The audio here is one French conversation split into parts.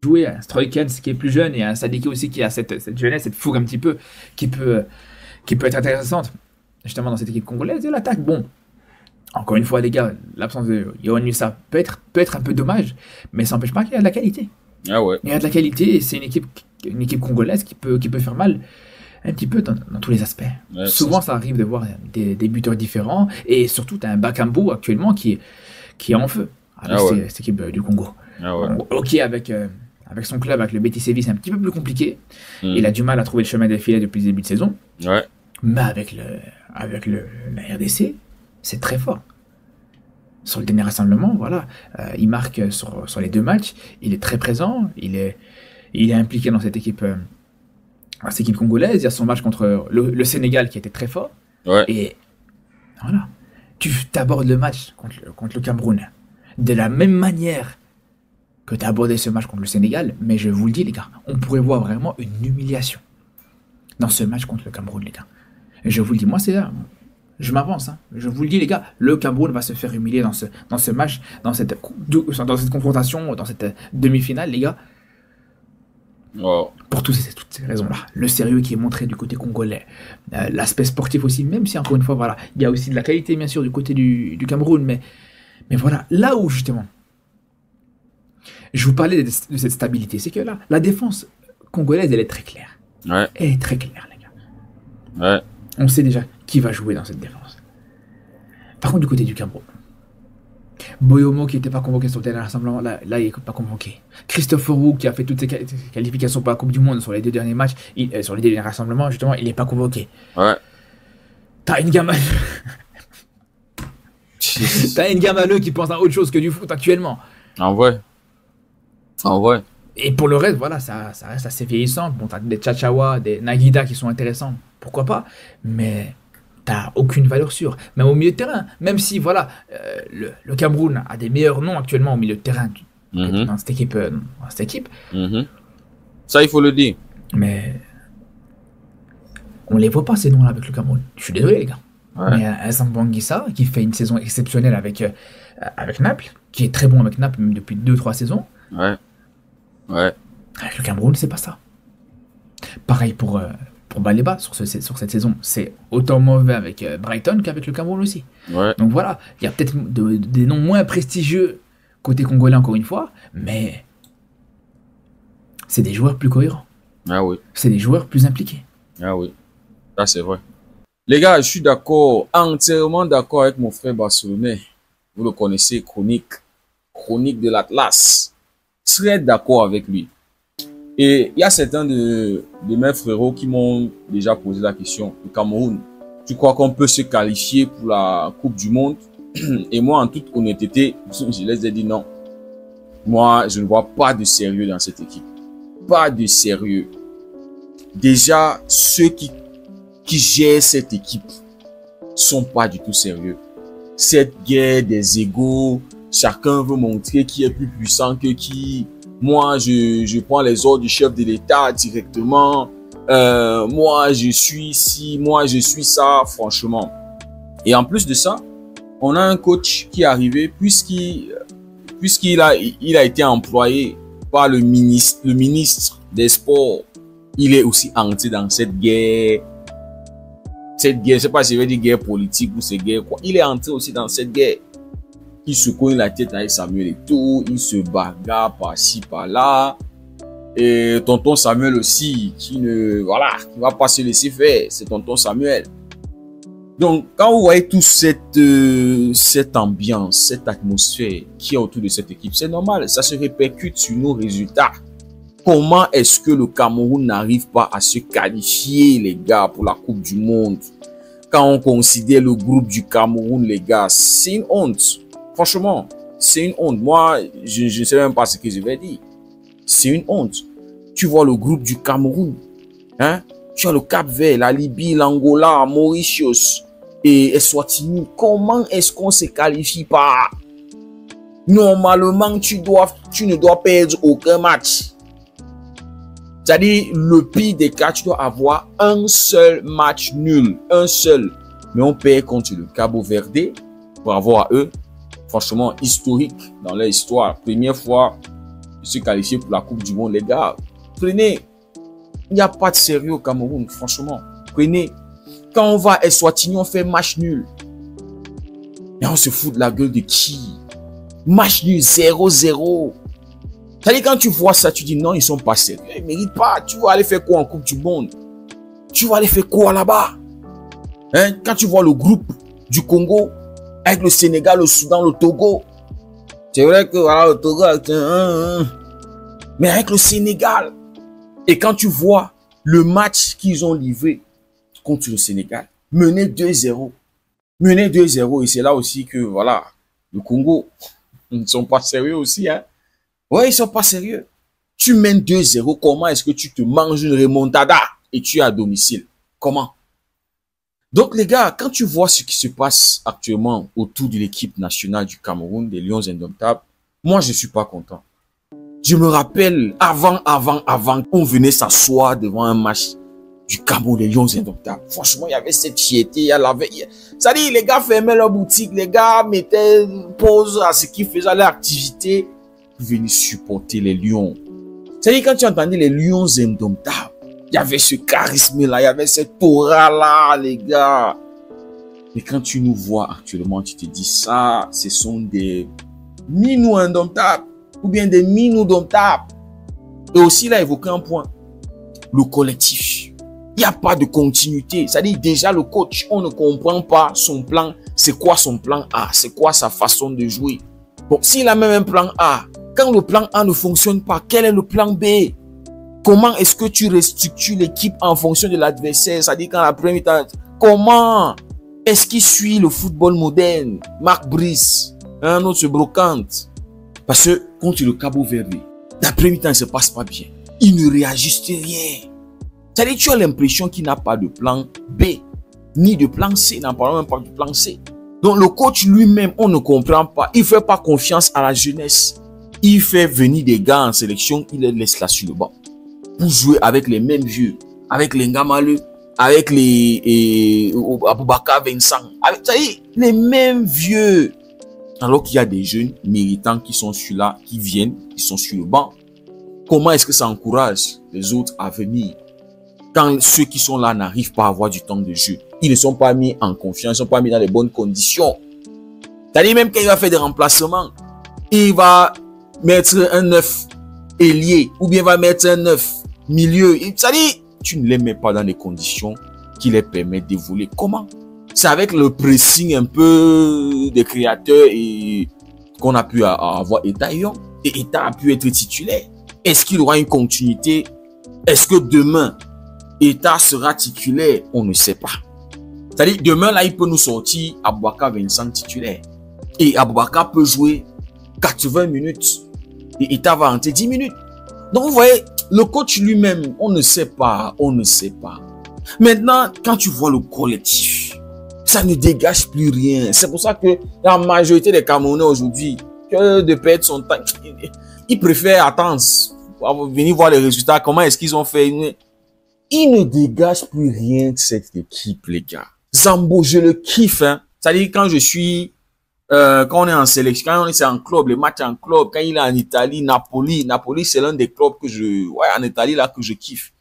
jouer, un Stroikens qui est plus jeune et un Sadiki aussi qui a cette jeunesse, cette fougue un petit peu qui peut, qui peut être intéressante justement dans cette équipe congolaise. Et l'attaque, bon, encore une fois les gars, l'absence de Yohan Wissa peut être un peu dommage, mais ça n'empêche pas qu'il y a de la qualité. Ah ouais. Il y a de la qualité et c'est une équipe congolaise qui peut faire mal un petit peu dans tous les aspects. Ouais, Souvent ça arrive de voir des buteurs différents et surtout tu as un Bakambu actuellement qui est en feu avec Ah ouais. cette équipe du Congo. Ah ouais. Bon, ok, avec son club, avec le Betis Séville, c'est un petit peu plus compliqué. Hmm. Il a du mal à trouver le chemin des filets depuis le début de saison. Ouais. Mais avec la RDC, c'est très fort. Sur le dernier rassemblement, voilà, il marque sur les 2 matchs. Il est très présent. Il est impliqué dans cette équipe congolaise. Il y a son match contre le Sénégal qui était très fort. Ouais. Et voilà, tu abordes le match contre le Cameroun de la même manière que tu as abordé ce match contre le Sénégal, mais je vous le dis les gars, on pourrait voir vraiment une humiliation dans ce match contre le Cameroun les gars. Et je vous le dis, moi c'est là, je m'avance, hein. Je vous le dis les gars, le Cameroun va se faire humilier dans ce match, dans cette confrontation, dans cette demi-finale les gars, Oh. pour toutes ces raisons-là. Le sérieux qui est montré du côté congolais, l'aspect sportif aussi, même si encore une fois, voilà, il y a aussi de la qualité bien sûr du côté du Cameroun, mais voilà, là où justement, je vous parlais de cette stabilité, c'est que là, la défense congolaise, elle est très claire. Ouais. Elle est très claire, les gars. Ouais. On sait déjà qui va jouer dans cette défense. Par contre, du côté du Cameroun, Boyomo qui n'était pas convoqué sur le dernier rassemblement, là il n'est pas convoqué. Christophe Roux qui a fait toutes ses qualifications pour la Coupe du Monde sur les 2 derniers matchs, sur les 2 derniers rassemblements, justement, il n'est pas convoqué. Ouais. T'as une gamme T'as une gamaleux qui pense à autre chose que du foot actuellement. En vrai. En vrai. Et pour le reste, voilà, ça reste assez vieillissant. Bon, t'as des Chachawa, des Nagida qui sont intéressants, pourquoi pas, mais t'as aucune valeur sûre. Même au milieu de terrain, même si, voilà, le Cameroun a des meilleurs noms actuellement au milieu de terrain Mhm. dans cette équipe, Mhm. Ça, il faut le dire. mais on les voit pas ces noms-là avec le Cameroun. Je suis désolé, les gars. Ouais. Mais un Sambangissa qui fait une saison exceptionnelle avec Naples, qui est très bon avec Naples même depuis 2-3 saisons. Ouais. Ouais. Avec le Cameroun, c'est pas ça. Pareil pour Baleba sur cette saison. C'est autant mauvais avec Brighton qu'avec le Cameroun aussi. Ouais. Donc voilà, il y a peut-être des noms moins prestigieux côté congolais encore une fois, mais c'est des joueurs plus cohérents. Ah oui. C'est des joueurs plus impliqués. Ah oui. Ça, c'est vrai. Les gars, je suis d'accord, entièrement d'accord avec mon frère barcelonais. Vous le connaissez, Chronique de l'Atlas. Très d'accord avec lui. Et il y a certains de mes frérots qui m'ont déjà posé la question. Le Cameroun, tu crois qu'on peut se qualifier pour la Coupe du Monde? Et moi, en toute honnêteté, je les ai dit non. Moi, je ne vois pas de sérieux dans cette équipe. Pas de sérieux. Déjà, ceux qui gèrent cette équipe sont pas du tout sérieux. Cette guerre des égos, chacun veut montrer qui est plus puissant que qui. Moi, je prends les ordres du chef de l'État directement. Moi, je suis ici, moi, je suis ça, franchement. Et en plus de ça, on a un coach qui est arrivé puisqu'il a été employé par le ministre des Sports. Il est aussi entré dans cette guerre. Cette guerre, je sais pas si je vais dire guerre politique ou c'est guerre quoi. Il est entré aussi dans cette guerre. Il se cogne la tête avec Samuel Eto'o, il se bagarre par-ci, par-là. Et tonton Samuel aussi, qui va pas se laisser faire. C'est tonton Samuel. Donc, quand vous voyez toute cette ambiance, cette atmosphère qui est autour de cette équipe, c'est normal, ça se répercute sur nos résultats. Comment est-ce que le Cameroun n'arrive pas à se qualifier, les gars, pour la Coupe du Monde? Quand on considère le groupe du Cameroun, les gars, c'est une honte. Franchement, c'est une honte. Moi, je ne sais même pas ce que je vais dire. C'est une honte. Tu vois le groupe du Cameroun, hein? Tu as le Cap-Vert, la Libye, l'Angola, Mauritius et Eswatini. Comment est-ce qu'on se qualifie pas? Normalement, tu ne dois perdre aucun match. C'est-à-dire, le pire des cas, tu dois avoir un seul match nul. Un seul. Mais on perd contre le Cabo Verde. Bravo à eux. Franchement, historique dans leur histoire. Première fois je suis qualifié pour la Coupe du Monde, les gars. Prenez. Il n'y a pas de sérieux au Cameroun, franchement. Prenez. Quand on va à Eswatini, on fait match nul. Et on se fout de la gueule de qui? Match nul, 0-0. C'est-à-dire, quand tu vois ça, tu dis non, ils sont pas sérieux. Ils ne méritent pas. Tu vas aller faire quoi en Coupe du Monde? Tu vas aller faire quoi là-bas? Hein? Quand tu vois le groupe du Congo, avec le Sénégal, le Soudan, le Togo. C'est vrai que voilà, le Togo, mais avec le Sénégal. Et quand tu vois le match qu'ils ont livré contre le Sénégal, mené 2-0. Mené 2-0. Et c'est là aussi que, voilà, le Congo, ils ne sont pas sérieux aussi. Hein? Ouais, ils ne sont pas sérieux. Tu mènes 2-0, comment est-ce que tu te manges une remontada et tu es à domicile? Comment? Donc, les gars, quand tu vois ce qui se passe actuellement autour de l'équipe nationale du Cameroun, des Lions Indomptables, moi, je ne suis pas content. Je me rappelle, avant qu'on venait s'asseoir devant un match du Cameroun, des Lions Indomptables. Franchement, il y avait cette fierté, il y avait... Ça dit, les gars fermaient leur boutique, les gars mettaient pause à ce qu'ils faisaient, leur activité, pour venir supporter les Lions. C'est-à-dire, quand tu entendais les Lions Indomptables, il y avait ce charisme-là, il y avait cette aura-là, les gars. Mais quand tu nous vois actuellement, tu te dis ça, ce sont des minous indomptables ou bien des minous domptables. Et aussi, là, évoquer un point, le collectif. Il n'y a pas de continuité. C'est-à-dire, déjà, le coach, on ne comprend pas son plan. C'est quoi son plan A? C'est quoi sa façon de jouer? Bon, s'il a même un plan A, quand le plan A ne fonctionne pas, quel est le plan B? Comment est-ce que tu restructures l'équipe en fonction de l'adversaire? C'est-à-dire quand la première temps, comment est-ce qu'il suit le football moderne? Marc Brice, un autre se brocante. Parce que contre le Cabo Verde, la première temps, il ne se passe pas bien. Il ne réajuste rien. C'est-à-dire tu as l'impression qu'il n'a pas de plan B, ni de plan C, n'en parlons même pas du plan C. Donc le coach lui-même, on ne comprend pas. Il ne fait pas confiance à la jeunesse. Il fait venir des gars en sélection, il les laisse là sur le banc. Pour jouer avec les mêmes vieux, avec les Ngamaleu, avec les Aboubakar Vincent, c'est-à-dire les mêmes vieux. Alors qu'il y a des jeunes méritants qui sont sur là, qui viennent, qui sont sur le banc. Comment est-ce que ça encourage les autres à venir? Quand ceux qui sont là n'arrivent pas à avoir du temps de jeu, ils ne sont pas mis en confiance, ils ne sont pas mis dans les bonnes conditions. C'est-à-dire même quand il va faire des remplacements, il va mettre un 9 ailier ou bien il va mettre un 9 milieu. C'est-à-dire, tu ne les mets pas dans les conditions qui les permettent d'évoluer. Comment? C'est avec le pressing un peu des créateurs et qu'on a pu avoir Eta Young. Et Eta a pu être titulaire. Est-ce qu'il aura une continuité? Est-ce que demain, Eta sera titulaire? On ne sait pas. C'est-à-dire, demain, là, il peut nous sortir Aboubakar Vincent titulaire. Et Aboubakar peut jouer 80 minutes. Et Eta va rentrer 10 minutes. Donc, vous voyez, le coach lui-même, on ne sait pas. On ne sait pas. Maintenant, quand tu vois le collectif, ça ne dégage plus rien. C'est pour ça que la majorité des Camerounais aujourd'hui, que de perdre son temps, ils préfèrent attendre, venir voir les résultats, comment est-ce qu'ils ont fait. Ils ne dégagent plus rien de cette équipe, les gars. Zambo, je le kiffe. Hein. C'est-à-dire quand je suis, quand on est en sélection, quand on est en club, les matchs en club, quand il est en Italie, Napoli, c'est l'un des clubs que en Italie, là, que je kiffe.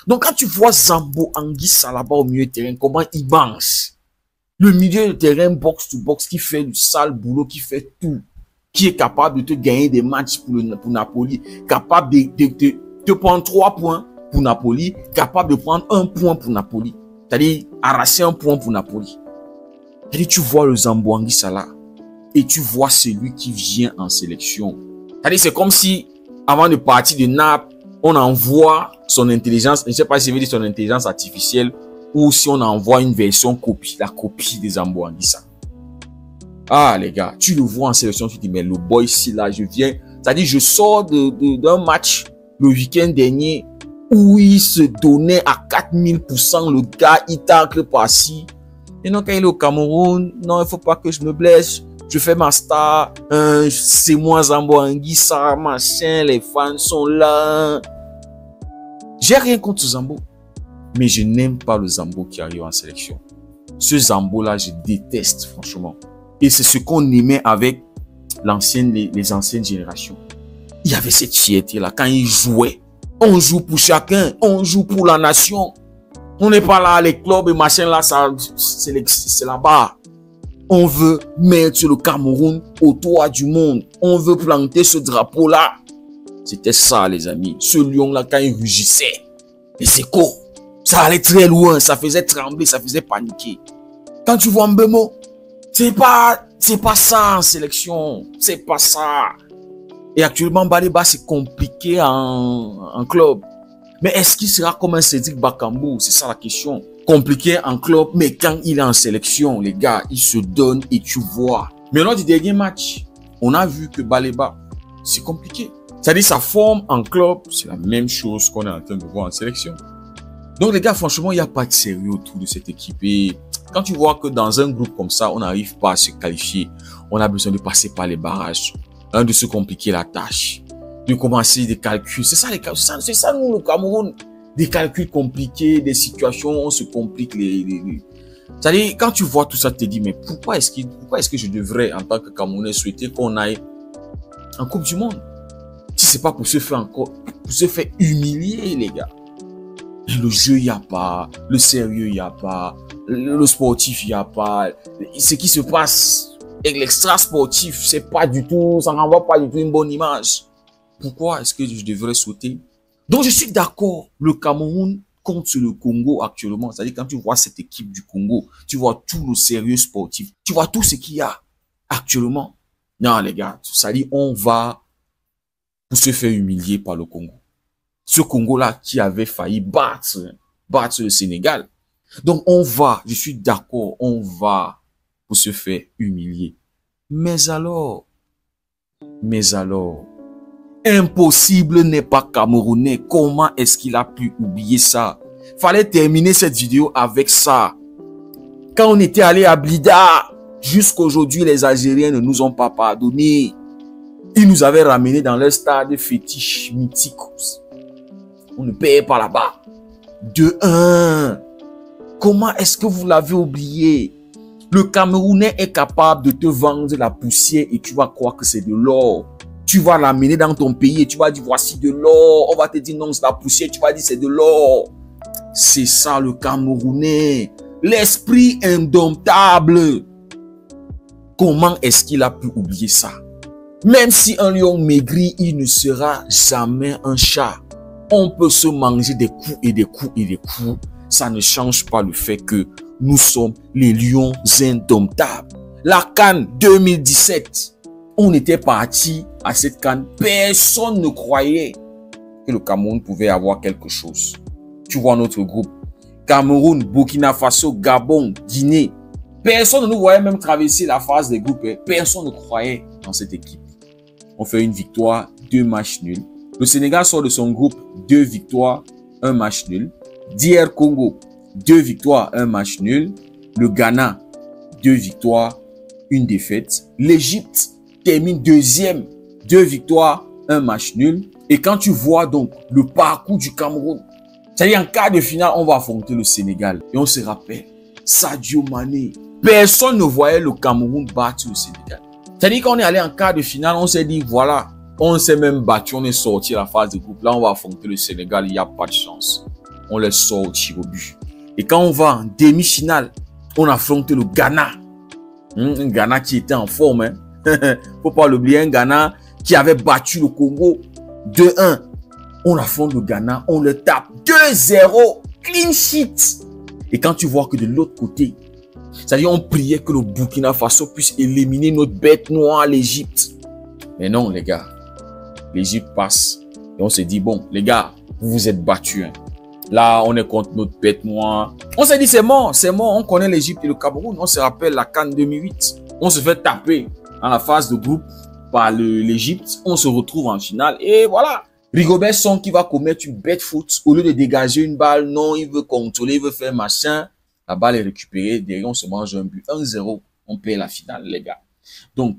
Donc quand tu vois Zambo Anguissa là-bas au milieu de terrain, comment il mange. Le milieu de terrain box to box qui fait du sale boulot, qui fait tout, qui est capable de te gagner des matchs pour Napoli, capable de prendre 3 points pour Napoli, capable de prendre 1 point pour Napoli. C'est-à-dire arracher 1 point pour Napoli. C'est-à-dire tu vois le Zambo Anguissa là et tu vois celui qui vient en sélection. C'est-à-dire c'est comme si avant de partir de Naples, on envoie son intelligence, je ne sais pas si je veux dire son intelligence artificielle, ou si on envoie une version copie, la copie des Zambo Anguissa. Ah les gars, tu le vois en sélection, tu te dis mais le boy ici là, je viens, c'est-à-dire je sors d'un match le week-end dernier où il se donnait à 4000%, le gars il tacle par-ci. Et non, quand il est au Cameroun, non il faut pas que je me blesse, je fais ma star, c'est moi Zambo Anguissa, machin, les fans sont là. J'ai rien contre Zambo. Mais je n'aime pas le Zambo qui arrive en sélection. Ce Zambo-là, je déteste, franchement. Et c'est ce qu'on aimait avec les anciennes générations. il y avait cette fierté-là. Quand ils jouaient, on joue pour chacun, on joue pour la nation. On n'est pas là, les clubs et machin là, c'est là-bas. On veut mettre le Cameroun au toit du monde. On veut planter ce drapeau-là. C'était ça, les amis. Ce lion-là, quand il rugissait, les échos, ça allait très loin, ça faisait trembler, ça faisait paniquer. Quand tu vois Mbemo, c'est pas ça en sélection. C'est pas ça. Et actuellement, Baleba, c'est compliqué en club. Mais est-ce qu'il sera comme un Cédric Bakambu? C'est ça la question. Compliqué en club, mais quand il est en sélection, les gars, il se donne et tu vois. Mais lors du dernier match, on a vu que Baleba, c'est compliqué. C'est-à-dire sa forme en club, c'est la même chose qu'on est en train de voir en sélection. Donc les gars, franchement, il n'y a pas de sérieux autour de cette équipe. Et quand tu vois que dans un groupe comme ça, on n'arrive pas à se qualifier, on a besoin de passer par les barrages, de se compliquer la tâche, de commencer des calculs. C'est ça les calculs, c'est ça nous le Cameroun. Des calculs compliqués, des situations, on se complique C'est-à-dire, quand tu vois tout ça, tu te dis, mais pourquoi est-ce que je devrais, en tant que Camerounais, souhaiter qu'on aille en Coupe du Monde? Si c'est pas pour se faire humilier, les gars. Le jeu, il n'y a pas. Le sérieux, il n'y a pas. Le sportif, il n'y a pas. Ce qui se passe avec l'extra sportif, c'est pas du tout, ça n'envoie pas du tout une bonne image. Pourquoi est-ce que je devrais sauter? Donc, je suis d'accord. Le Cameroun compte sur le Congo actuellement. C'est-à-dire, quand tu vois cette équipe du Congo, tu vois tout le sérieux sportif. Tu vois tout ce qu'il y a actuellement. Non, les gars, ça dit, on va pour se faire humilier par le Congo. Ce Congo-là qui avait failli battre le Sénégal. Donc, je suis d'accord, on va pour se faire humilier. Mais alors, impossible n'est pas camerounais. Comment est-ce qu'il a pu oublier ça? Fallait terminer cette vidéo avec ça. Quand on était allé à Blida, jusqu'aujourd'hui, les Algériens ne nous ont pas pardonné. Ils nous avaient ramenés dans leur stade fétiche mythique. On ne paye pas là-bas. 2-1. Comment est-ce que vous l'avez oublié? Le Camerounais est capable de te vendre la poussière et tu vas croire que c'est de l'or. Tu vas l'amener dans ton pays et tu vas dire voici de l'or. On va te dire non, c'est la poussière. Tu vas dire c'est de l'or. C'est ça le Camerounais. L'esprit indomptable. Comment est-ce qu'il a pu oublier ça? Même si un lion maigrit, il ne sera jamais un chat. On peut se manger des coups et des coups et des coups. Ça ne change pas le fait que nous sommes les lions indomptables. La CAN 2017, on était parti à cette CAN. Personne ne croyait que le Cameroun pouvait avoir quelque chose. Tu vois notre groupe. Cameroun, Burkina Faso, Gabon, Guinée. Personne ne nous voyait même traverser la phase des groupes. Personne ne croyait dans cette équipe. On fait une victoire, 2 matchs nuls. Le Sénégal sort de son groupe, 2 victoires, 1 match nul. DR Congo, 2 victoires, 1 match nul. Le Ghana, 2 victoires, 1 défaite. L'Égypte termine 2e, 2 victoires, 1 match nul. Et quand tu vois donc le parcours du Cameroun, c'est-à-dire en quart de finale, on va affronter le Sénégal. Et on se rappelle, Sadio Mané. Personne ne voyait le Cameroun battre le Sénégal. C'est-à-dire qu'on est allé en quart de finale, on s'est dit, voilà, on s'est même battu, on est sorti à la phase de groupe. Là, on va affronter le Sénégal, il n'y a pas de chance. On les sort au but. Et quand on va en demi-finale, on affronte le Ghana. Un Ghana qui était en forme. Hein. Faut pas l'oublier, un Ghana qui avait battu le Congo 2-1. On affronte le Ghana, on le tape 2-0, clean sheet. Et quand tu vois que de l'autre côté, c'est-à-dire on priait que le Burkina Faso puisse éliminer notre bête noire, l'Égypte. Mais non, les gars. L'Égypte passe. Et on s'est dit, bon, les gars, vous vous êtes battus. Hein. Là, on est contre notre bête noire. On s'est dit, c'est mort. On connaît l'Égypte et le Cameroun. On se rappelle la CAN 2008. On se fait taper dans la phase de groupe par l'Égypte. On se retrouve en finale. Et voilà. Rigobert Song qui va commettre une bête faute. Au lieu de dégager une balle, non, il veut contrôler, il veut faire machin. La balle est récupérée. Derrière, on se mange un but. 1-0. On perd la finale, les gars. Donc,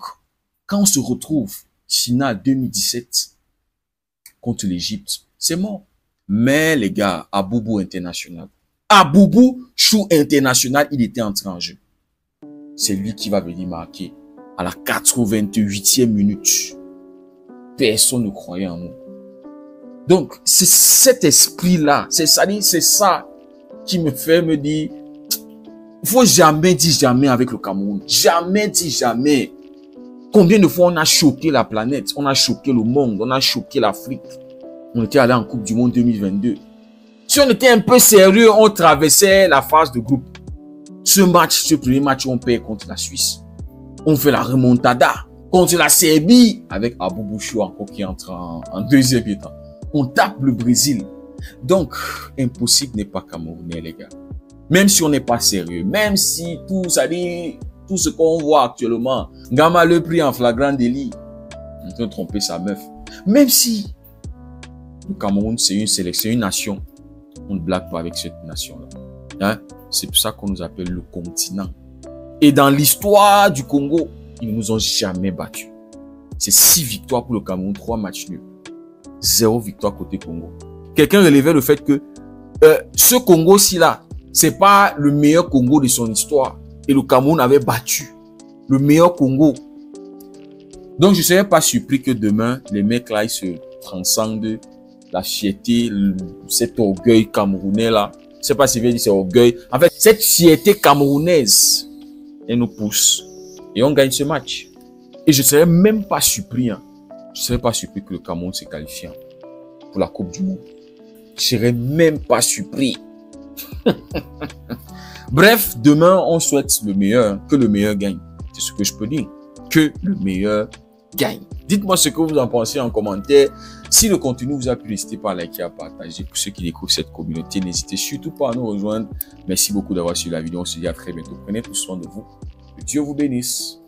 quand on se retrouve, finale 2017, contre l'Égypte, c'est mort. Mais, les gars, Aboubou International. Aboubou Chou International, il était entré en jeu. C'est lui qui va venir marquer à la 88e minute. personne ne croyait en nous. Donc, c'est cet esprit-là, c'est ça qui me fait me dire, il faut jamais dire jamais avec le Cameroun. Jamais dire jamais. Combien de fois on a choqué la planète, on a choqué le monde, on a choqué l'Afrique. On était allé en Coupe du Monde 2022. Si on était un peu sérieux, on traversait la phase de groupe. Ce premier match, on perd contre la Suisse. On fait la remontada contre la Serbie avec Abou Bouchou encore qui entre en deuxième état. On tape le Brésil. Donc, impossible n'est pas camerounais, les gars. Même si on n'est pas sérieux, même si tout ce qu'on voit actuellement, Gama le pris en flagrant délit, en train de tromper sa meuf. Même si le Cameroun, c'est une sélection, une nation, on ne blague pas avec cette nation-là. Hein? C'est pour ça qu'on nous appelle le continent. Et dans l'histoire du Congo, ils ne nous ont jamais battus. C'est 6 victoires pour le Cameroun, 3 matchs nuls. 0 victoire côté Congo. Quelqu'un relevait le fait que ce Congo-ci là, c'est pas le meilleur Congo de son histoire. Et le Cameroun avait battu le meilleur Congo. Donc je ne serais pas surpris que demain, les mecs là, ils se transcendent la fierté, cet orgueil camerounais là. Je ne sais pas si je vais dire c'est orgueil. En fait, cette fierté camerounaise, elle nous pousse. Et on gagne ce match. Et je ne serais même pas surpris. Hein. Je ne serais pas surpris que le Cameroun se qualifie pour la Coupe du Monde. Je ne serais même pas surpris. Bref, demain, on souhaite le meilleur, que le meilleur gagne. C'est ce que je peux dire. Que le meilleur gagne. Dites-moi ce que vous en pensez en commentaire. Si le contenu vous a plu, n'hésitez pas à liker, à partager. Pour ceux qui découvrent cette communauté, n'hésitez surtout pas à nous rejoindre. Merci beaucoup d'avoir suivi la vidéo. On se dit à très bientôt. Prenez tout soin de vous. Que Dieu vous bénisse.